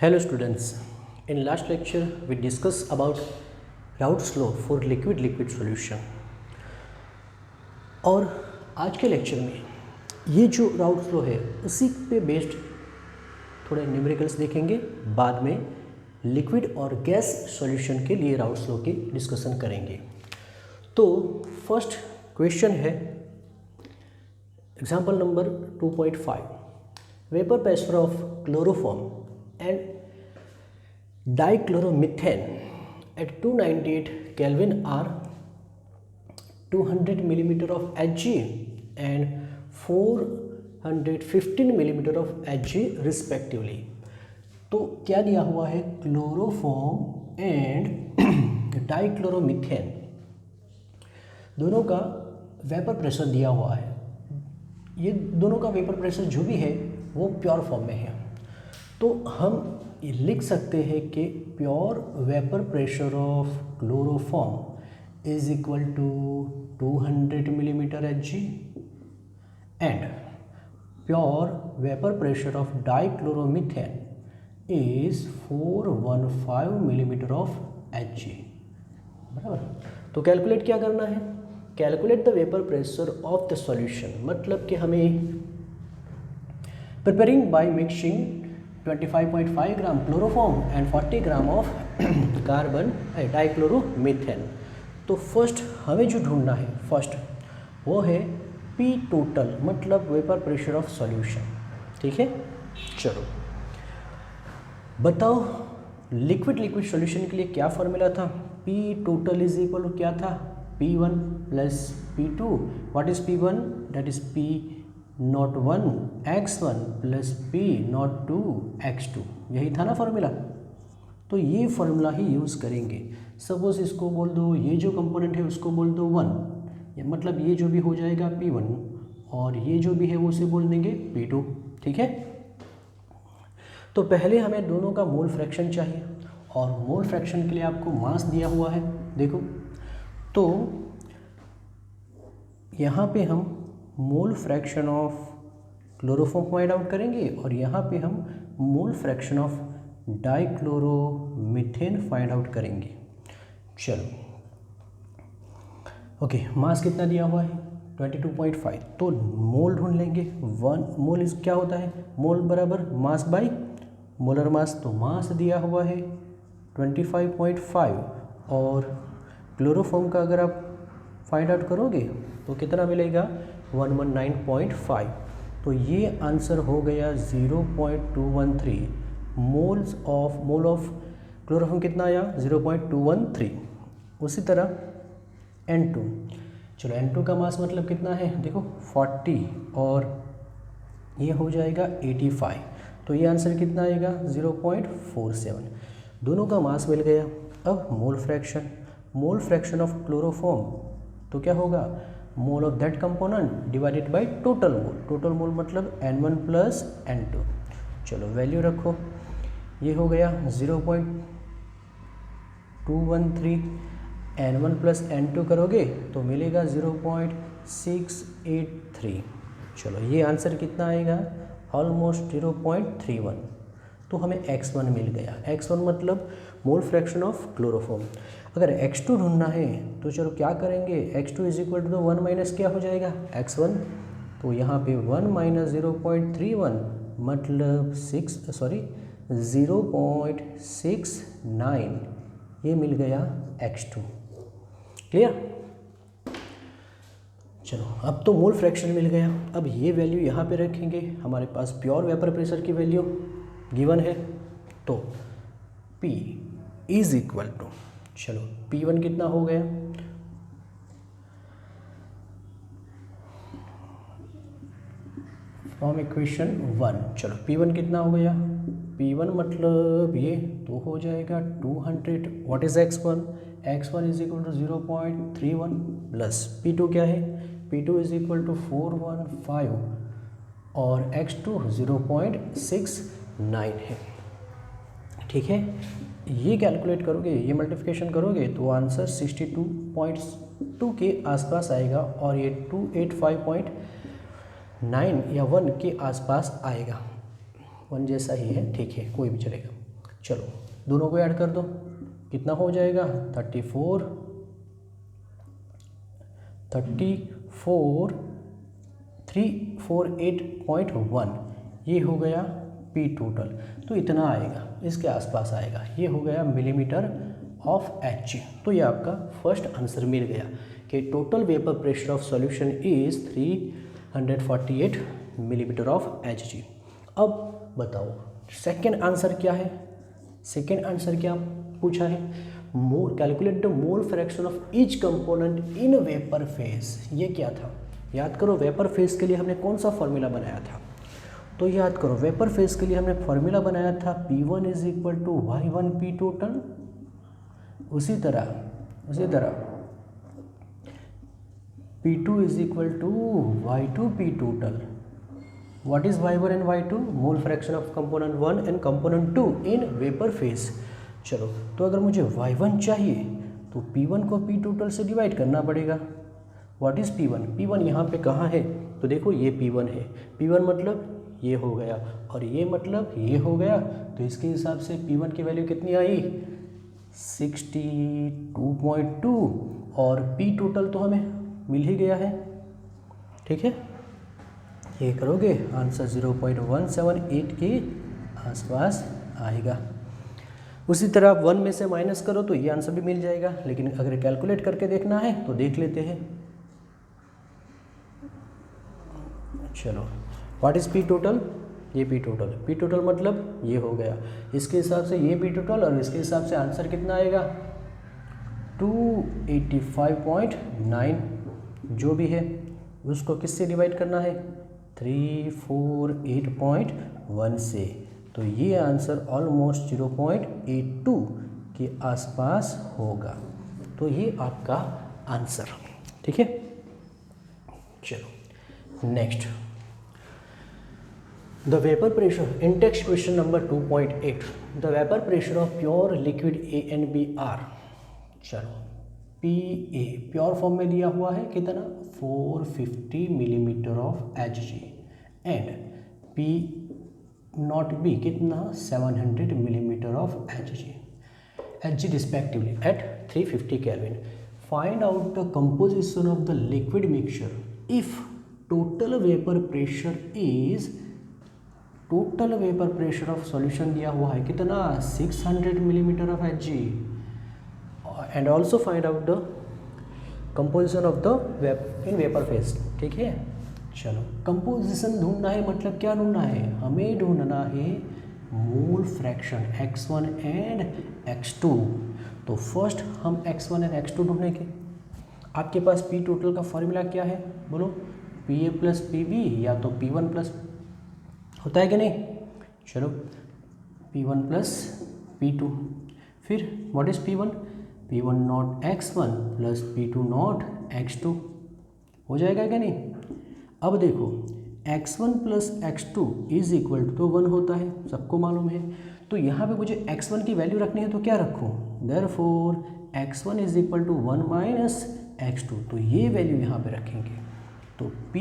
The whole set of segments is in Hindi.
Hello students, in last lecture we discussed about Raoult's law for liquid solution और आज के लेक्चर में ये जो राउट्स लॉ है उसी पे बेस्ड थोड़े न्यूमेरिकल्स देखेंगे। बाद में लिक्विड और गैस सॉल्यूशन के लिए राउट्स लॉ की डिस्कशन करेंगे। तो फर्स्ट क्वेश्चन है example number 2.5 vapour pressure of chloroform and dichloromethane at 298 Kelvin are 200 millimeter of Hg and 415 millimeter of Hg respectively। तो क्या दिया हुआ है, क्लोरोफॉर्म एंड डाइक्लोरोमीथेन दोनों का वेपर प्रेशर दिया हुआ है। ये दोनों का वेपर प्रेशर जो भी है वो प्योर फॉर्म में है। तो हम ये लिख सकते हैं कि pure vapour pressure of chloroform is equal to 200 millimetre Hg and pure vapour pressure of dichloromethane is 415 millimetre of Hg। बराबर। तो कैलकुलेट क्या करना है, calculate the vapour pressure of the solution, मतलब कि हमें preparing by mixing 25.5 gram chloroform and 40 gram of carbon dichloromethane. तो फर्स्ट हमें जो ढूंढना है फर्स्ट वो है P टोटल, मतलब वेपर प्रेशर ऑफ सॉल्यूशन। ठीक है, चलो बताओ लिक्विड सॉल्यूशन के लिए क्या फॉर्मूला था। P total is equal to क्या था, P1 plus P2। What is P1, that is P not 1 x1 plus P not 2 x2, यही था ना फॉर्मूला। तो ये फॉर्मूला ही यूज़ करेंगे। सपोज इसको बोल दो, ये जो कंपोनेंट है उसको बोल दो 1, या मतलब ये जो भी हो जाएगा P1 और ये जो भी है वो उसे बोल देंगे P2। ठीक है, तो पहले हमें दोनों का मोल फ्रैक्शन चाहिए और मोल फ्रैक्शन के लिए आपको मास दिया हुआ है। देखो तो यहाँ पे हम मोल fraction of chloroform find out करेंगे और यहाँ पे हम मोल fraction of dichloromethane find out करेंगे। चलो ओके, मास कितना दिया हुआ है 22.5, तो मोल ढूंढ लेंगे। 1 मोल इस क्या होता है, मोल बराबर मास बाई मोलर मास। तो मास दिया हुआ है 25.5 और क्लोरोफॉर्म का अगर आप फाइंड आउट करोगे तो कितना मिलेगा 119.5। तो ये आंसर हो गया 0.213 मोल ऑफ क्लोरोफॉर्म कितना आया 0.213। उसी तरह N2, चलो N2 का मास मतलब कितना है, देखो 40 और ये हो जाएगा 85, तो ये आंसर कितना आएगा 0.47। दोनों का मास मिल गया। अब मोल फ्रैक्शन ऑफ क्लोरोफॉर्म तो क्या होगा, mole of that component divided by total mole मतलब N1 प्लस N2। चलो वैल्यू रखो, ये हो गया 0.213, N1 प्लस N2 करोगे तो मिलेगा 0.683। चलो ये आंसर कितना आएगा, ऑलमोस्ट 0.31। तो हमें x1 मिल गया। x1 मतलब मोल फ्रैक्शन ऑफ क्लोरोफॉर्म। अगर x2 ढूंढना है तो चलो क्या करेंगे, x2 is equal to 1 minus क्या हो जाएगा x1, तो यहाँ पे 1 माइनस 0.31 मतलब 0.69, ये मिल गया x2। क्लियर। चलो अब तो मोल फ्रैक्शन मिल गया। अब ये वैल्यू यहाँ पे रखेंगे, हमारे पास प्योर वेपर प्रेशर की वैल्यू गिवन है। तो P इज इक्वल टू, चलो P1 कितना हो गया, फ्रॉम इक्वेशन 1, चलो P1 कितना हो गया, P1 मतलब ये तो हो जाएगा 200। What is x1, x1 is equal to 0.31 plus P2 क्या है, P2 इज इक्वल टू 415 और x2 0.69 है। ठीक है, ये कैलकुलेट करोगे, ये मल्टीप्लिकेशन करोगे तो आंसर 62.2 के आसपास आएगा और ये 285.9 या 1 के आसपास आएगा। 1 जैसा ही है, ठीक है, कोई भी चलेगा। चलो दोनों को ऐड कर दो, कितना हो जाएगा 348.1, ये हो गया पी टोटल। तो इतना आएगा, इसके आसपास आएगा, ये हो गया मिलीमीटर ऑफ एच। तो ये आपका फर्स्ट आंसर मिल गया कि total vapour pressure of solution is 348 millimetre of H जी। अब बताओ सेकेंड आंसर क्या है। सेकेंड आंसर क्या पूछा है, mole calculate the mole fraction of each component in vapour phase. ये क्या था, याद करो वेपर फेज के लिए हमने कौन सा फॉर्मूला बनाया था। तो याद करो वेपर फेज के लिए हमने फॉर्मूला बनाया था P1 is equal to Y1 P total. उसी तरह P2 is equal to Y2 P total. What is Y1 and Y2? Mole fraction of component 1 and component 2 in vapour phase. चलो तो अगर मुझे Y1 चाहिए तो P1 को P टोटल से डिवाइड करना पड़ेगा। What is P1? P1 यहाँ पे कहाँ है, तो देखो ये P1 है। P1 मतलब ये हो गया और ये मतलब ये हो गया, तो इसके हिसाब से P1 की वैल्यू कितनी आई 62.2 और P टोटल तो हमें मिल ही गया है। ठीक है, ये करोगे आंसर 0.178 के आसपास आएगा। उसी तरह 1 में से माइनस करो तो ये आंसर भी मिल जाएगा, लेकिन अगर कैलकुलेट करके देखना है तो देख लेते हैं। चलो व्हाट इज़ पी टोटल, ये पी टोटल मतलब ये हो गया, इसके हिसाब से ये पी टोटल और इसके हिसाब से आंसर कितना आएगा 285.9। जो भी है उसको किससे डिवाइड करना है 348.1 से, तो ये आंसर ऑलमोस्ट 0.82 के आसपास होगा। तो ये आपका आंसर। ठीक है, चलो next the vapour pressure in text question number 2.8 the vapour pressure of pure liquid A and B are. चलो पी ए प्योर फॉर्म में दिया हुआ है कितना 450 millimetre of H G and P naught B कितना 700 millimetre of H G respectively at 350 kelvin. Find out the composition of the liquid mixture if total vapour pressure of solution दिया हुआ है कितना 600 millimetre of H G and also find out the composition of the vapour phase. ठीक है, चलो कंपोजिशन ढूंढना है, मतलब क्या ढूंढना है, हमें ढूंढना है mole fraction x1 and x2। तो फर्स्ट हम x1 एंड x2 ढूंढेंगे। आपके पास P टोटल का फॉर्मूला क्या है बोलो, PA प्लस PB या तो P1 प्लस होता है कि नहीं। चलो P1 प्लस P2, फिर what is P1 not x1 plus P2 naught x2 हो जाएगा क्या नहीं। अब देखो x1 plus x2 is equal to 1 होता है, सबको मालूम है। तो यहाँ पे मुझे x1 की वैल्यू रखनी है तो क्या रखूँ, therefore x1 is equal to 1 minus x2, तो ये वैल्यू यहाँ पे रखेंगे। तो P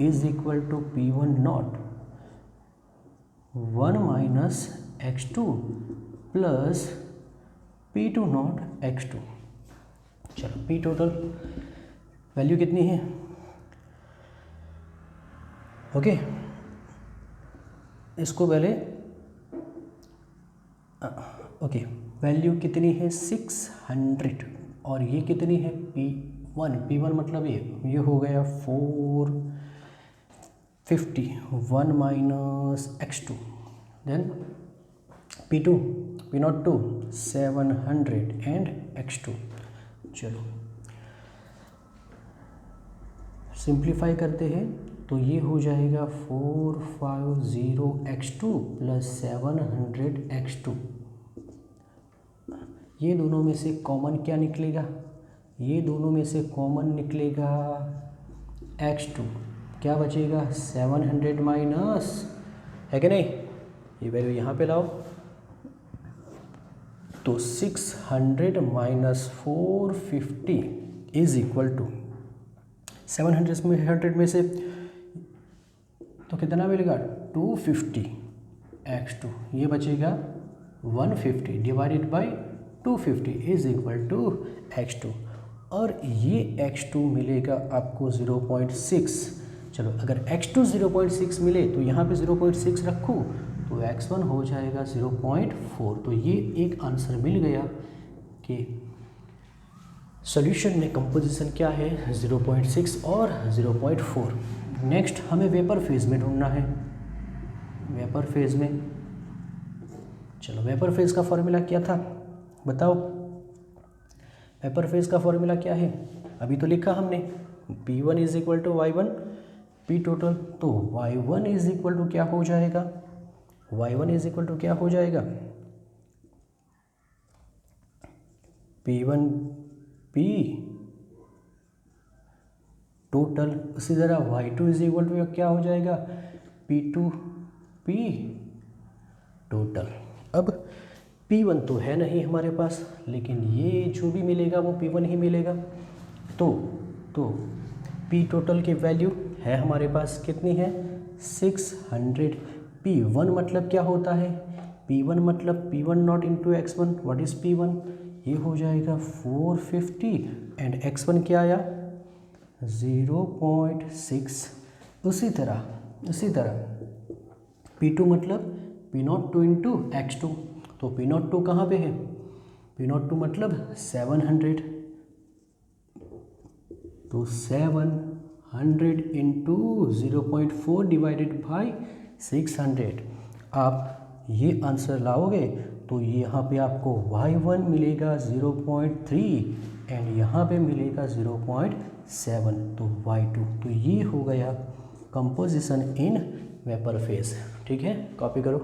is equal to P1 naught 1 minus x2 plus P2 naught x2। चलो P टोटल वैल्यू कितनी है, ओके इसको पहले ओके वैल्यू कितनी है 600 और ये कितनी है P1 मतलब ये हो गया 450 1 minus x2 then P2 P02 700 and x2। चलो सिंप्लीफाई करते हैं तो ये हो जाएगा 450x2 प्लस 700x2। ये दोनों में से कॉमन क्या निकलेगा, ये दोनों में से कॉमन निकलेगा x2, क्या बचेगा 700 माइनस है कि नहीं, ये वैल्यू यहाँ पे लाओ तो 600 माइनस 450 इज इक्वल टू 700 में से तो कितना मिलेगा 250 x2, ये बचेगा 150 divided by 250 is equal to x2, और ये x2 मिलेगा आपको 0.6। चलो अगर x2 0.6 मिले तो यहाँ पे 0.6 रखूँ तो x1 हो जाएगा 0.4। तो ये एक आंसर मिल गया कि सॉल्यूशन में कंपोजिशन क्या है 0.6 और 0.4। नेक्स्ट हमें वेपर फेज में ढूंढना है। वेपर फेज में, चलो वेपर फेज का फॉर्मूला क्या था बताओ। वेपर फेज का फॉर्मूला क्या है, अभी तो लिखा हमने P1 is equal to Y1 P total. तो Y1 इज इक्वल टू क्या हो जाएगा, Y1 इज इक्वल टू क्या हो जाएगा, P1 P टोटल। उसी तरह Y2 इज इक्वल टू क्या हो जाएगा, P2 P टोटल। अब P1 तो है नहीं हमारे पास, लेकिन ये जो भी मिलेगा वो P1 ही मिलेगा। तो P टोटल की वैल्यू है हमारे पास, कितनी है 600। P1 मतलब क्या होता है, P1 मतलब P1 not into x1। What is P1, ये हो जाएगा 450 एंड x1 क्या आया 0.6। उसी तरह P2 मतलब P02 इंटू x2। तो P02 कहाँ पे है, P02 मतलब 700। तो 700 इंटू 0.4 डिवाइडेड बाई 600। आप ये आंसर लाओगे तो यहाँ पे आपको y1 मिलेगा 0.3 एंड यहाँ पे मिलेगा 0.7। तो y2, तो ये हो गया कंपोजिशन इन वेपर फेज। ठीक है, कॉपी करो।